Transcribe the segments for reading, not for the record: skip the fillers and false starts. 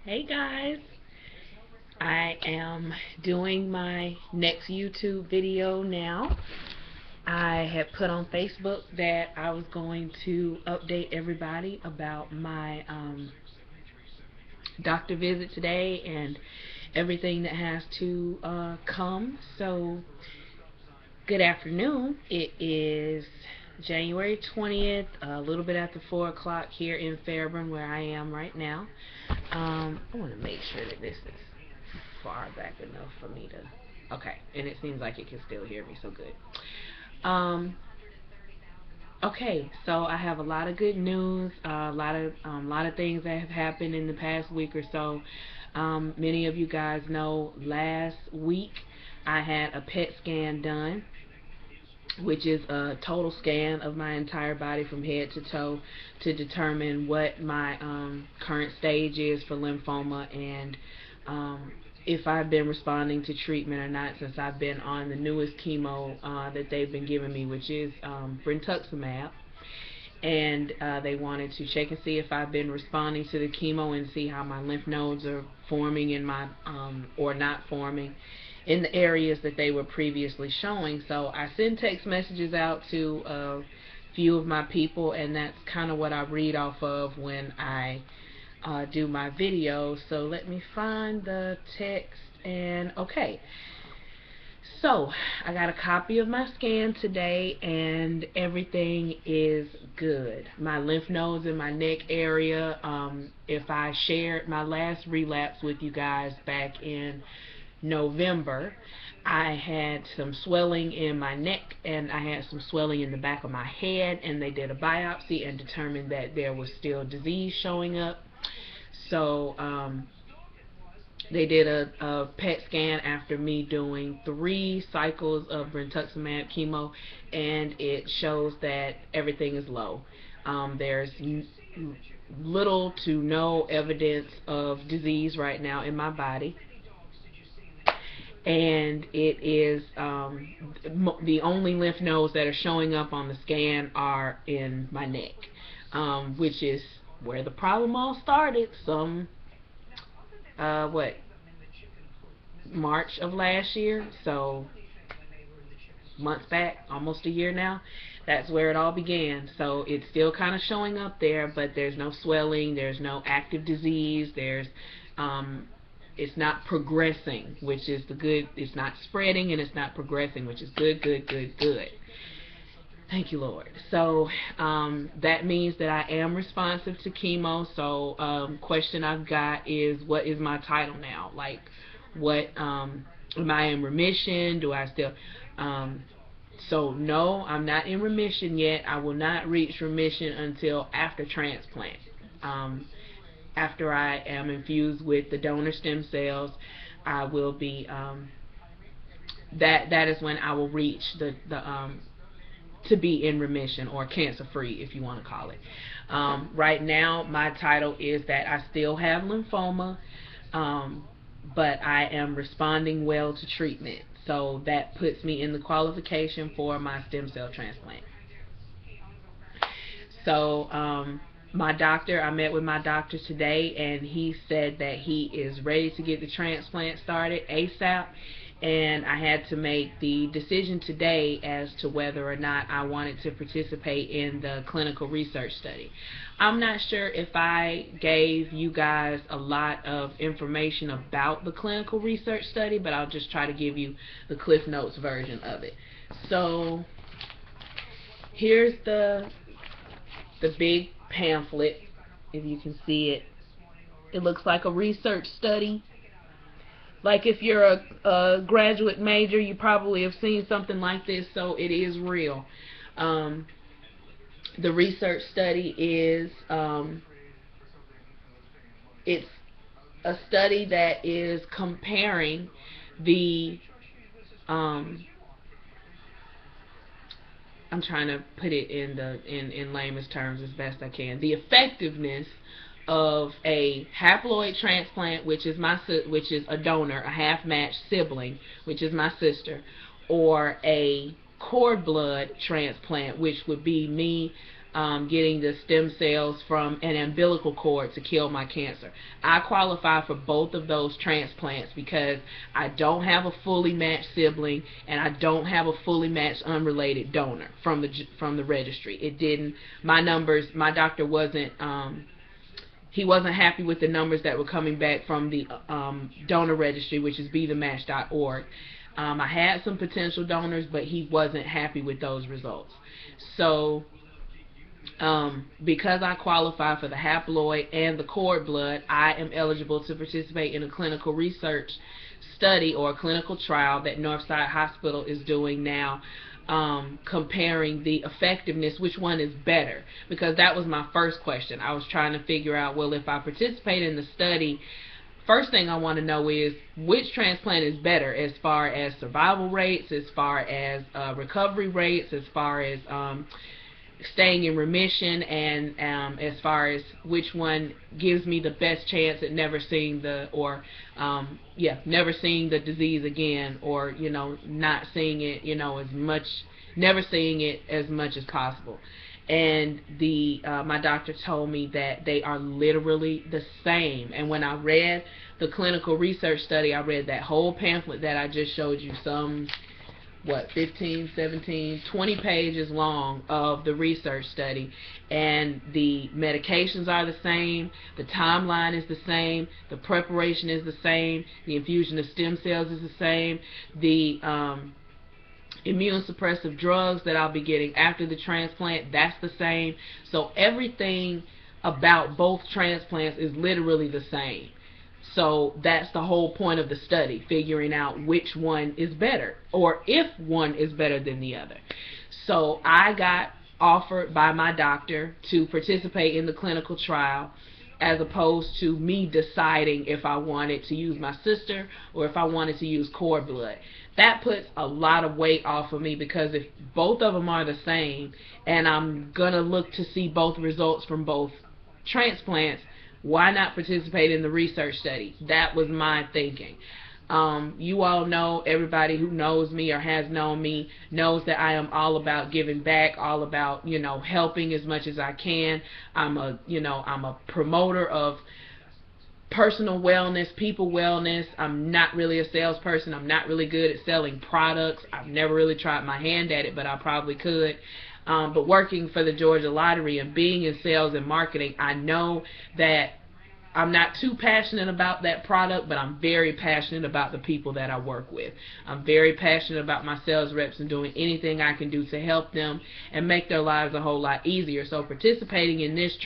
Hey guys, I am doing my next YouTube video now. I had put on Facebook that I was going to update everybody about my doctor visit today and everything that has to come. So, good afternoon. It is January 20th, a little bit after 4 o'clock here in Fairburn, where I am right now. I want to make sure that this is far back enough for me to... Okay, and it seems like it can still hear me, so good. Okay, so I have a lot of good news, a lot of things that have happened in the past week or so. Many of you guys know last week I had a PET scan done, which is a total scan of my entire body from head to toe to determine what my current stage is for lymphoma and if I've been responding to treatment or not, since I've been on the newest chemo that they've been giving me, which is brentuximab. And they wanted to check and see if I've been responding to the chemo and see how my lymph nodes are forming in my or not forming in the areas that they were previously showing. So I send text messages out to a few of my people, and that's kind of what I read off of when I do my videos. So let me find the text. And okay, so I got a copy of my scan today and everything is good. My lymph nodes in my neck area, if I shared my last relapse with you guys back in November, I had some swelling in my neck and I had some swelling in the back of my head, and they did a biopsy and determined that there was still disease showing up. So they did a PET scan after me doing 3 cycles of brentuximab chemo, and it shows that everything is low. There's little to no evidence of disease right now in my body, and it is the only lymph nodes that are showing up on the scan are in my neck, which is where the problem all started March of last year, so months back, almost a year now. That's where it all began. So it's still kind of showing up there, but there's no swelling, there's no active disease, it's not progressing, which is the good. It's not spreading and it's not progressing, which is good. Thank you, Lord. So that means that I am responsive to chemo. So question I've got is, what is my title now? Like, what am I in remission? Do I still so no, I'm not in remission yet. I will not reach remission until after transplant. After I am infused with the donor stem cells, I will be that is when I will reach the to be in remission, or cancer-free, if you want to call it. Right now, my title is that I still have lymphoma, but I am responding well to treatment. So that puts me in the qualification for my stem cell transplant. So I met with my doctor today, and he said that he is ready to get the transplant started ASAP. And I had to make the decision today as to whether or not I wanted to participate in the clinical research study. I'm not sure if I gave you guys a lot of information about the clinical research study, but I'll just try to give you the Cliff Notes version of it. So here's the big pamphlet, if you can see it. It looks like a research study. Like if you're a graduate major, you probably have seen something like this, so it is real. The research study is it's a study that is comparing the I'm trying to put it in layman's terms as best I can. The effectiveness of a haploid transplant, which is a donor, a half-matched sibling, which is my sister, or a cord blood transplant, which would be me getting the stem cells from an umbilical cord to kill my cancer. I qualify for both of those transplants because I don't have a fully matched sibling and I don't have a fully matched unrelated donor from the registry. It didn't. My numbers. My doctor wasn't. He wasn't happy with the numbers that were coming back from the donor registry, which is bethematch.org. I had some potential donors, but he wasn't happy with those results. So because I qualify for the haploid and the cord blood, I am eligible to participate in a clinical research study or a clinical trial that Northside Hospital is doing now, comparing the effectiveness, which one is better, because that was my first question. I was trying to figure out, well, if I participate in the study, first thing I want to know is which transplant is better as far as survival rates, as far as recovery rates, as far as staying in remission, and as far as which one gives me the best chance at never seeing the never seeing the disease again, or not seeing it never seeing it as much as possible. And my doctor told me that they are literally the same. And when I read the clinical research study, I read that whole pamphlet that I just showed you, some 15, 17, 20 pages long of the research study, and the medications are the same, the timeline is the same, the preparation is the same, the infusion of stem cells is the same, the immune suppressive drugs that I'll be getting after the transplant, that's the same. So everything about both transplants is literally the same. So that's the whole point of the study, figuring out which one is better, or if one is better than the other. So I got offered by my doctor to participate in the clinical trial, as opposed to me deciding if I wanted to use my sister or if I wanted to use cord blood. That puts a lot of weight off of me, because if both of them are the same and I'm going to look to see both results from both transplants, why not participate in the research study? That was my thinking. You all know, everybody who knows me or has known me knows that I am all about giving back, all about, helping as much as I can. I'm a promoter of personal wellness, people wellness. I'm not really a salesperson. I'm not really good at selling products. I've never really tried my hand at it, but I probably could. But working for the Georgia Lottery and being in sales and marketing, I know that I'm not too passionate about that product, but I'm very passionate about the people that I work with. I'm very passionate about my sales reps and doing anything I can do to help them and make their lives a whole lot easier. So participating in this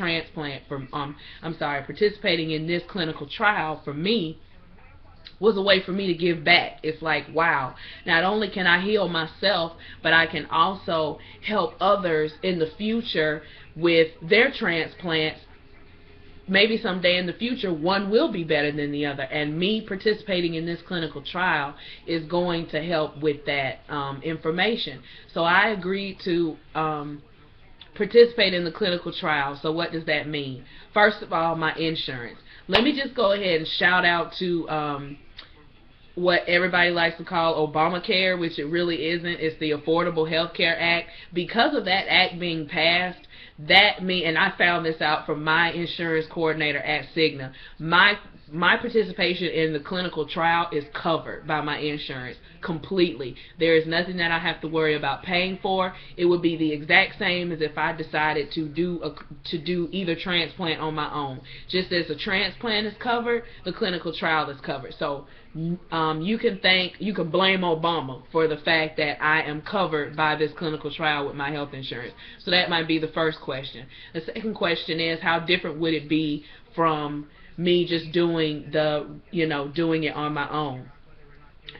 participating in this clinical trial for me was a way for me to give back. It's like, wow, not only can I heal myself, but I can also help others in the future with their transplants. Maybe someday in the future, one will be better than the other, and me participating in this clinical trial is going to help with that information. So I agreed to participate in the clinical trial. So what does that mean? First of all, my insurance. Let me just go ahead and shout out to what everybody likes to call Obamacare, which it really isn't. It's the Affordable Health Care Act. Because of that act being passed, and I found this out from my insurance coordinator at Cigna, my participation in the clinical trial is covered by my insurance completely. There is nothing that I have to worry about paying for. It would be the exact same as if I decided to do either transplant on my own. Just as a transplant is covered, the clinical trial is covered. So you can blame Obama for the fact that I am covered by this clinical trial with my health insurance. So that might be the first question. The second question is, how different would it be from me just doing it on my own?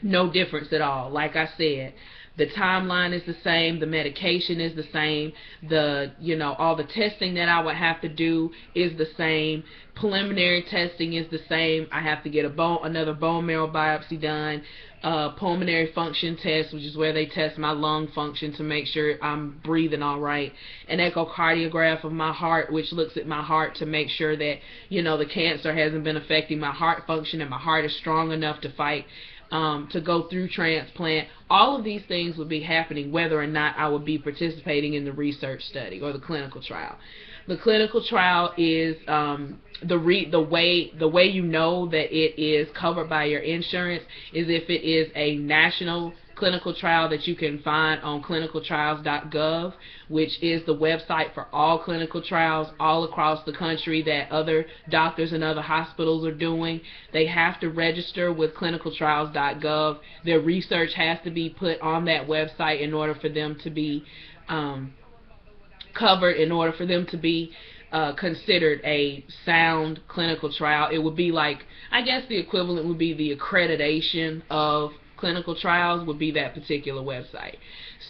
No difference at all. Like I said, the timeline is the same, the medication is the same, all the testing that I would have to do is the same, preliminary testing is the same. I have to get another bone marrow biopsy done, pulmonary function test, which is where they test my lung function to make sure I'm breathing all right, an echocardiograph of my heart, which looks at my heart to make sure that the cancer hasn't been affecting my heart function and my heart is strong enough to fight to go through transplant. All of these things would be happening whether or not I would be participating in the research study or the clinical trial. The clinical trial is the way you know that it is covered by your insurance is if it is a national clinical trial that you can find on ClinicalTrials.gov, which is the website for all clinical trials all across the country that other doctors and other hospitals are doing. They have to register with ClinicalTrials.gov. Their research has to be put on that website in order for them to be covered, in order for them to be considered a sound clinical trial. It would be like, I guess the equivalent would be the accreditation of clinical trials would be that particular website.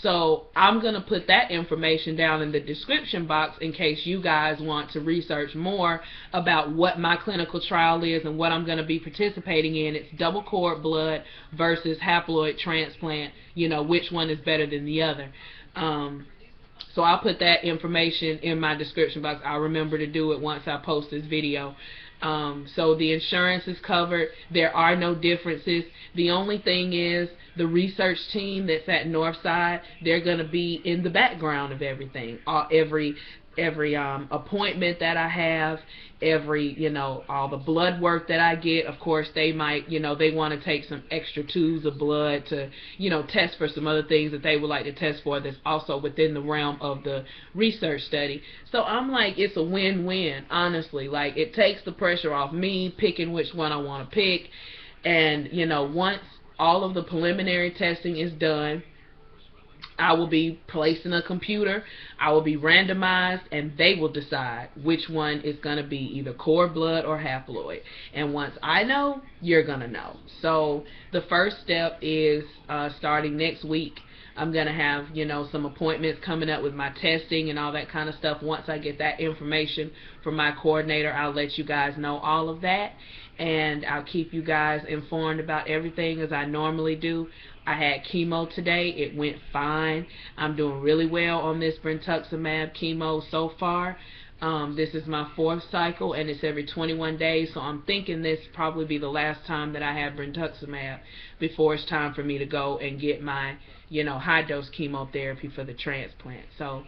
So I'm going to put that information down in the description box in case you guys want to research more about what my clinical trial is and what I'm going to be participating in. It's double cord blood versus haploid transplant, you know, which one is better than the other. So I'll put that information in my description box. I'll remember to do it once I post this video. So the insurance is covered. There are no differences. The only thing is the research team that's at Northside, they're going to be in the background of everything. Every appointment that I have, all the blood work that I get. Of course, they might, they want to take some extra tubes of blood to, test for some other things that they would like to test for that's also within the realm of the research study. So I'm like, it's a win-win, honestly. Like, it takes the pressure off me picking which one I want to pick. And, once all of the preliminary testing is done, I will be placed in a computer, I will be randomized, and they will decide which one is going to be either cord blood or haploid. And once I know, you're going to know. So the first step is starting next week. I'm going to have, some appointments coming up with my testing and all that kind of stuff. Once I get that information from my coordinator, I'll let you guys know all of that. And I'll keep you guys informed about everything as I normally do. I had chemo today. It went fine. I'm doing really well on this brentuximab chemo so far. This is my 4th cycle, and it's every 21 days, so I'm thinking this probably be the last time that I have brentuximab before it's time for me to go and get my, high-dose chemotherapy for the transplant. So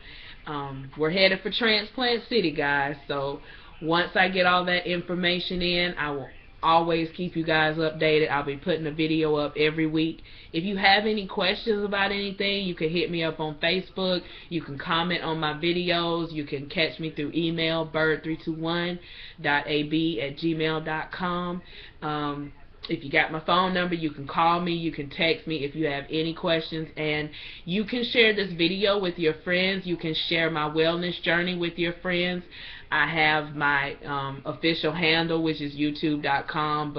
we're headed for Transplant City, guys. So once I get all that information in, I will always keep you guys updated. I'll be putting a video up every week. If you have any questions about anything, you can hit me up on Facebook. You can comment on my videos. You can catch me through email, bird321.ab@gmail.com. If you got my phone number, you can call me, you can text me if you have any questions, and you can share this video with your friends. You can share my wellness journey with your friends. I have my official handle, which is youtube.com/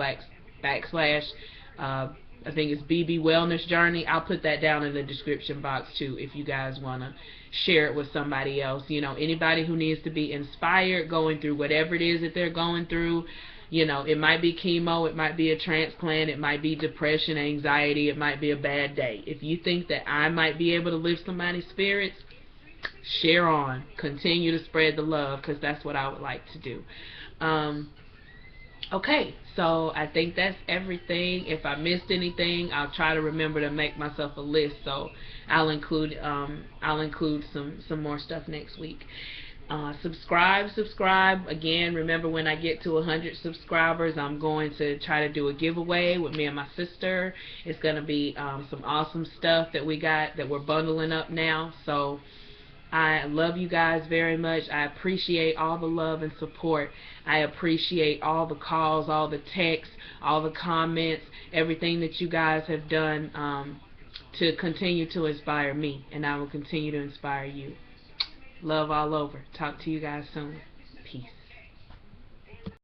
I think it's BB Wellness Journey. I'll put that down in the description box too if you guys want to share it with somebody else. Anybody who needs to be inspired going through whatever it is that they're going through. It might be chemo, it might be a transplant, it might be depression, anxiety, it might be a bad day. If you think that I might be able to lift somebody's spirits, share on. Continue to spread the love, because that's what I would like to do. Okay, so I think that's everything. If I missed anything, I'll try to remember to make myself a list, so I'll include some more stuff next week. Subscribe. Again, remember, when I get to 100 subscribers, I'm going to try to do a giveaway with me and my sister. It's going to be some awesome stuff that we got that we're bundling up now. So I love you guys very much. I appreciate all the love and support. I appreciate all the calls, all the texts, all the comments, everything that you guys have done to continue to inspire me, and I will continue to inspire you. Love all over. Talk to you guys soon. Peace.